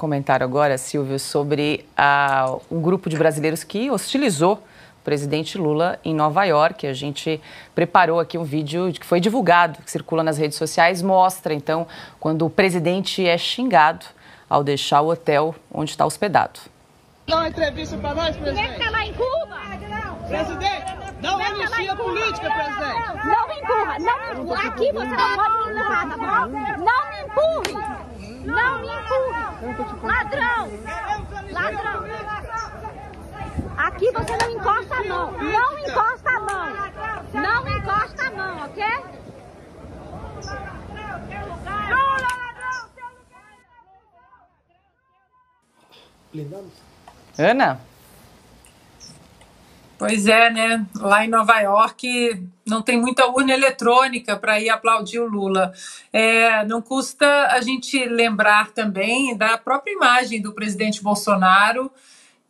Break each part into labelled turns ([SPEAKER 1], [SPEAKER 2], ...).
[SPEAKER 1] comentário agora, Silvio, sobre um grupo de brasileiros que hostilizou o presidente Lula em Nova York. A gente preparou aqui um vídeo que foi divulgado, que circula nas redes sociais, mostra, então, quando o presidente é xingado ao deixar o hotel onde está hospedado.
[SPEAKER 2] Dá uma entrevista para nós, presidente.
[SPEAKER 3] Quer ficar lá em Cuba?
[SPEAKER 2] Presidente, dá uma anistia política, presidente.
[SPEAKER 3] Não me empurra, não me empurra. Aqui você não pode me empurrar, tá bom? Não me empurre. Não me empurre. Ladrão. Ladrão. Aqui você não encosta a mão. Não encosta a mão. Não encosta a mão, ok?
[SPEAKER 1] Ana?
[SPEAKER 4] Pois é, né? Lá em Nova York não tem muita urna eletrônica para ir aplaudir o Lula. Não custa a gente lembrar também da própria imagem do presidente Bolsonaro,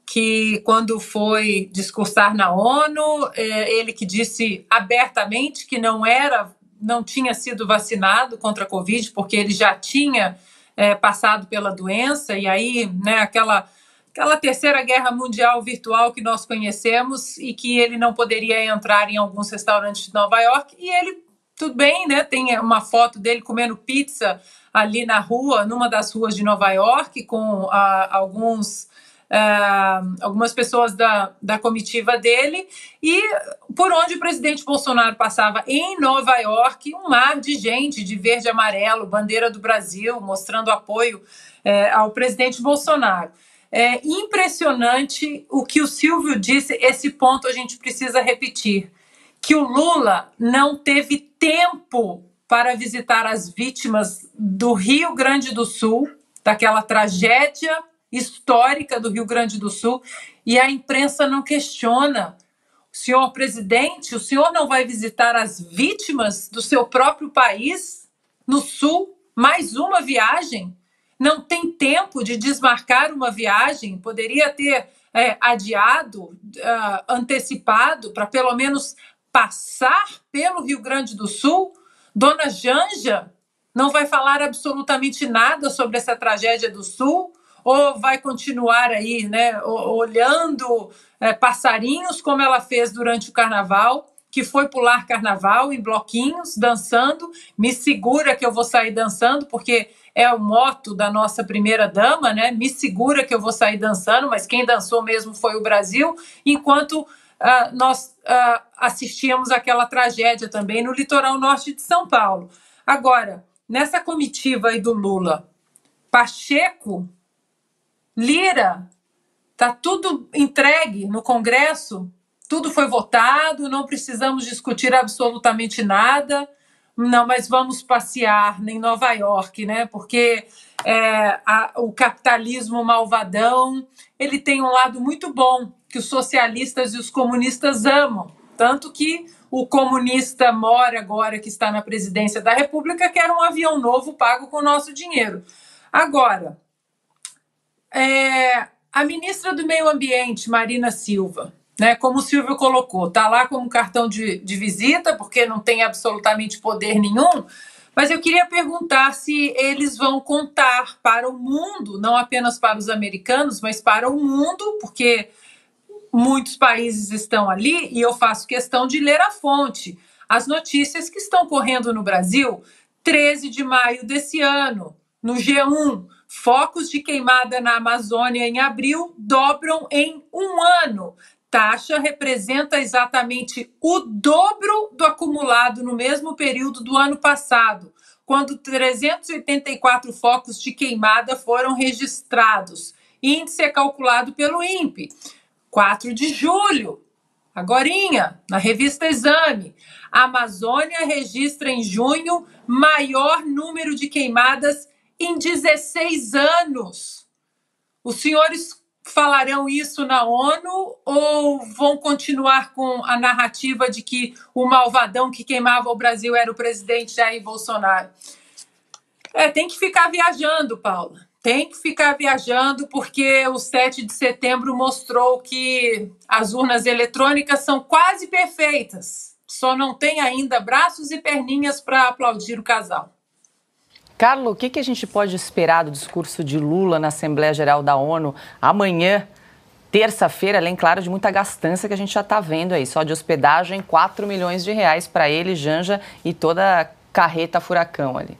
[SPEAKER 4] que quando foi discursar na ONU, ele que disse abertamente que não tinha sido vacinado contra a Covid, porque ele já tinha passado pela doença, e aí, né, aquela terceira guerra mundial virtual que nós conhecemos, e que ele não poderia entrar em alguns restaurantes de Nova York. E ele, tudo bem, né? Tem uma foto dele comendo pizza ali na rua, numa das ruas de Nova York, com algumas pessoas da comitiva dele, e por onde o presidente Bolsonaro passava em Nova York, um mar de gente de verde e amarelo, bandeira do Brasil, mostrando apoio ao presidente Bolsonaro. É impressionante o que o Silvio disse. Esse ponto a gente precisa repetir, que o Lula não teve tempo para visitar as vítimas do Rio Grande do Sul, daquela tragédia histórica do Rio Grande do Sul, e a imprensa não questiona. Senhor presidente, o senhor não vai visitar as vítimas do seu próprio país, no Sul? Mais uma viagem? Não tem tempo de desmarcar uma viagem? Poderia ter adiado, antecipado, para pelo menos passar pelo Rio Grande do Sul? Dona Janja não vai falar absolutamente nada sobre essa tragédia do Sul? Ou vai continuar aí, né, olhando passarinhos, como ela fez durante o Carnaval, que foi pular Carnaval em bloquinhos, dançando? Me segura que eu vou sair dançando, porque é o moto da nossa primeira-dama, né? Me segura que eu vou sair dançando, mas quem dançou mesmo foi o Brasil, enquanto nós assistíamos àquela tragédia também no litoral norte de São Paulo. Agora, nessa comitiva aí do Lula, Pacheco, Lira, está tudo entregue no Congresso, tudo foi votado, não precisamos discutir absolutamente nada. Não, mas vamos passear em Nova York, né? Porque o capitalismo malvadão, ele tem um lado muito bom, que os socialistas e os comunistas amam. Tanto que o comunista Mora, agora que está na presidência da República, quer um avião novo pago com o nosso dinheiro. Agora, a ministra do Meio Ambiente, Marina Silva, né, como o Silvio colocou, está lá como cartão de visita, porque não tem absolutamente poder nenhum, mas eu queria perguntar se eles vão contar para o mundo, não apenas para os americanos, mas para o mundo, porque muitos países estão ali, e eu faço questão de ler a fonte, as notícias que estão correndo no Brasil. 13 de maio desse ano, no G1, focos de queimada na Amazônia em abril dobram em um ano. Taxa representa exatamente o dobro do acumulado no mesmo período do ano passado, quando 384 focos de queimada foram registrados. Índice é calculado pelo INPE. 4 de julho, agorinha, na revista Exame, a Amazônia registra em junho maior número de queimadas em 16 anos. Os senhores falarão isso na ONU ou vão continuar com a narrativa de que o malvadão que queimava o Brasil era o presidente Jair Bolsonaro? Tem que ficar viajando, Paula. Tem que ficar viajando, porque o 7 de setembro mostrou que as urnas eletrônicas são quase perfeitas. Só não tem ainda braços e perninhas para aplaudir o casal.
[SPEAKER 1] Carlo, o que a gente pode esperar do discurso de Lula na Assembleia Geral da ONU amanhã, terça-feira, além, claro, de muita gastança que a gente já está vendo aí, só de hospedagem, 4 milhões de reais para ele, Janja e toda a carreta furacão ali.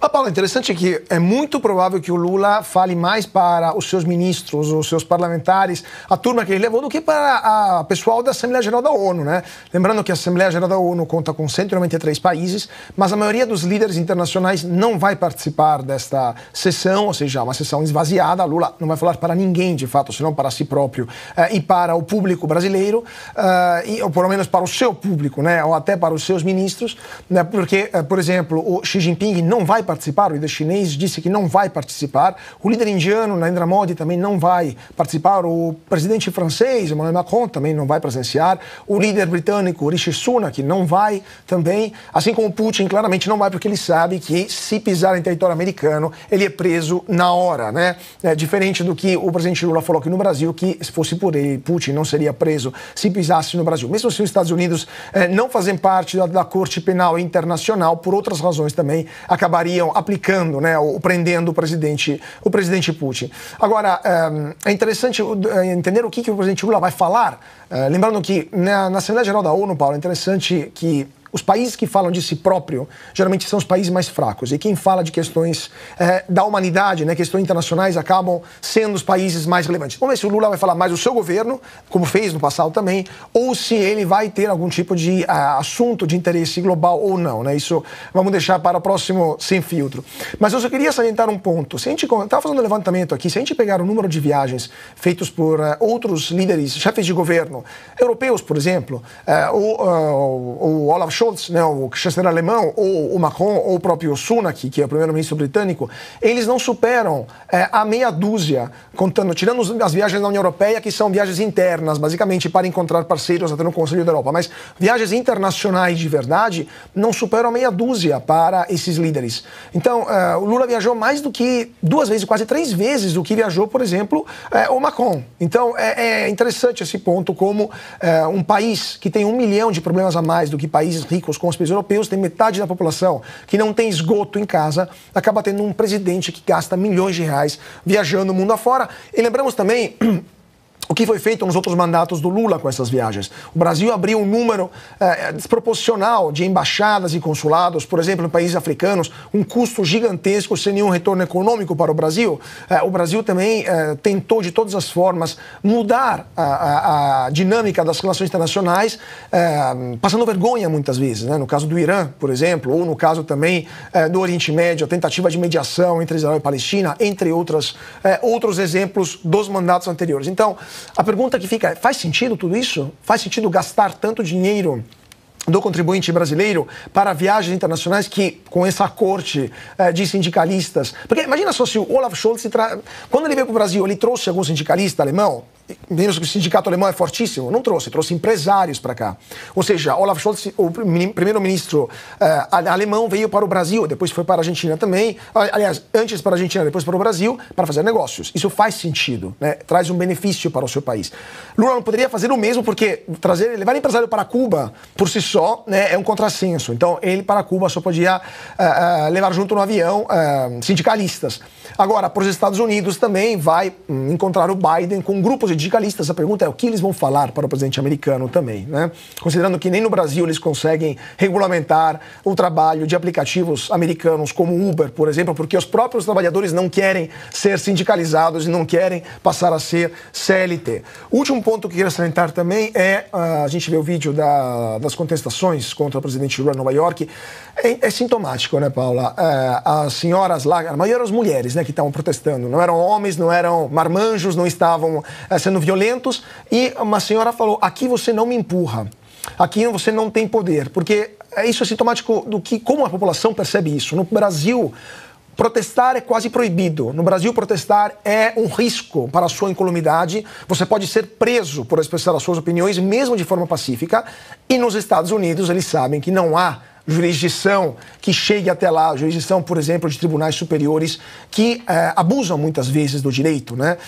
[SPEAKER 5] Mas, Paulo, interessante é que é muito provável que o Lula fale mais para os seus ministros, os seus parlamentares, a turma que ele levou, do que para o pessoal da Assembleia Geral da ONU, né? Lembrando que a Assembleia Geral da ONU conta com 193 países, mas a maioria dos líderes internacionais não vai participar desta sessão, ou seja, uma sessão esvaziada. Lula não vai falar para ninguém, de fato, senão para si próprio e para o público brasileiro, ou pelo menos para o seu público, né? Ou até para os seus ministros, né? Porque, por exemplo, o Xi Jinping não vai participar, o líder chinês disse que não vai participar, o líder indiano, Narendra Modi, também não vai participar, o presidente francês, Emmanuel Macron, também não vai presenciar, o líder britânico, Rishi Sunak, não vai também, assim como Putin, claramente não vai, porque ele sabe que se pisar em território americano, ele é preso na hora, né? Diferente do que o presidente Lula falou aqui no Brasil, que se fosse por ele, Putin não seria preso se pisasse no Brasil. Mesmo se os Estados Unidos não fazem parte da Corte Penal Internacional, por outras razões também, acabariam aplicando, né, ou prendendo o presidente Putin. Agora, é interessante entender o que o presidente Lula vai falar. Lembrando que na Assembleia Geral da ONU, Paulo, é interessante que os países que falam de si próprio, geralmente são os países mais fracos. E quem fala de questões da humanidade, né, questões internacionais, acabam sendo os países mais relevantes. Vamos ver se o Lula vai falar mais do seu governo, como fez no passado também, ou se ele vai ter algum tipo de assunto de interesse global ou não, né? Isso vamos deixar para o próximo Sem Filtro. Mas eu só queria salientar um ponto. Se a gente estava fazendo um levantamento aqui, se a gente pegar o número de viagens feitos por outros líderes, chefes de governo, europeus, por exemplo, o Olaf Scholz, né, o chanceler alemão, ou o Macron, ou o próprio Sunak, que é o primeiro-ministro britânico, eles não superam a meia dúzia, tirando as viagens da União Europeia, que são viagens internas, basicamente para encontrar parceiros até no Conselho da Europa. Mas viagens internacionais de verdade não superam a meia dúzia para esses líderes. Então, o Lula viajou mais do que 2 vezes, quase 3 vezes do que viajou, por exemplo, o Macron. Então, é interessante esse ponto, como um país que tem 1 milhão de problemas a mais do que países ricos como os países europeus, tem metade da população que não tem esgoto em casa, acaba tendo um presidente que gasta milhões de reais viajando o mundo afora. E lembramos também o que foi feito nos outros mandatos do Lula com essas viagens. O Brasil abriu um número desproporcional de embaixadas e consulados, por exemplo, em países africanos, um custo gigantesco sem nenhum retorno econômico para o Brasil. O Brasil também tentou, de todas as formas, mudar a dinâmica das relações internacionais, passando vergonha muitas vezes, né? No caso do Irã, por exemplo, ou no caso também do Oriente Médio, a tentativa de mediação entre Israel e Palestina, entre outros exemplos dos mandatos anteriores. Então, a pergunta que fica é, faz sentido tudo isso? Faz sentido gastar tanto dinheiro do contribuinte brasileiro para viagens internacionais que, com essa corte de sindicalistas... Porque imagina só se o Olaf Scholz, quando ele veio para o Brasil, ele trouxe algum sindicalista alemão, menos que o sindicato alemão é fortíssimo, não trouxe empresários para cá. Ou seja, Olaf Scholz, o primeiro-ministro alemão, veio para o Brasil, depois foi para a Argentina também, aliás, antes para a Argentina, depois para o Brasil, para fazer negócios. Isso faz sentido, né? Traz um benefício para o seu país. Lula não poderia fazer o mesmo, porque levar empresário para Cuba, por si só, né, é um contrassenso. Então, ele para Cuba só podia levar junto no avião sindicalistas. Agora, para os Estados Unidos também vai encontrar o Biden com grupos de sindicalistas. A pergunta é o que eles vão falar para o presidente americano também, né? Considerando que nem no Brasil eles conseguem regulamentar o trabalho de aplicativos americanos como Uber, por exemplo, porque os próprios trabalhadores não querem ser sindicalizados e não querem passar a ser CLT. O último ponto que eu queria salientar também é, a gente vê o vídeo das contestações contra o presidente Lula em Nova York, é sintomático, né, Paula? As senhoras lá, a maioria eram as mulheres, né, que estavam protestando, não eram homens, não eram marmanjos, não estavam sendo violentos, e uma senhora falou, aqui você não me empurra, aqui você não tem poder, porque isso é sintomático do que, como a população percebe isso. No Brasil, protestar é quase proibido. No Brasil, protestar é um risco para a sua incolumidade. Você pode ser preso por expressar as suas opiniões, mesmo de forma pacífica. E nos Estados Unidos, eles sabem que não há jurisdição que chegue até lá, jurisdição, por exemplo, de tribunais superiores que abusam muitas vezes do direito, né?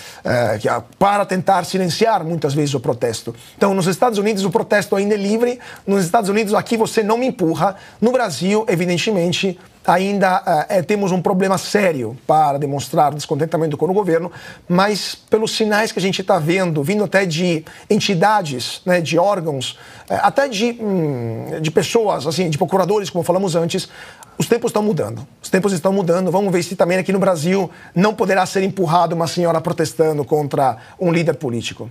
[SPEAKER 5] Para tentar silenciar muitas vezes o protesto. Então, nos Estados Unidos o protesto ainda é livre, nos Estados Unidos aqui você não me empurra, no Brasil, evidentemente, ainda temos um problema sério para demonstrar descontentamento com o governo, mas pelos sinais que a gente está vendo, vindo até de entidades, né, de órgãos, até de pessoas, assim, de procuradores, como falamos antes, os tempos estão mudando. Os tempos estão mudando. Vamos ver se também aqui no Brasil não poderá ser empurrado uma senhora protestando contra um líder político.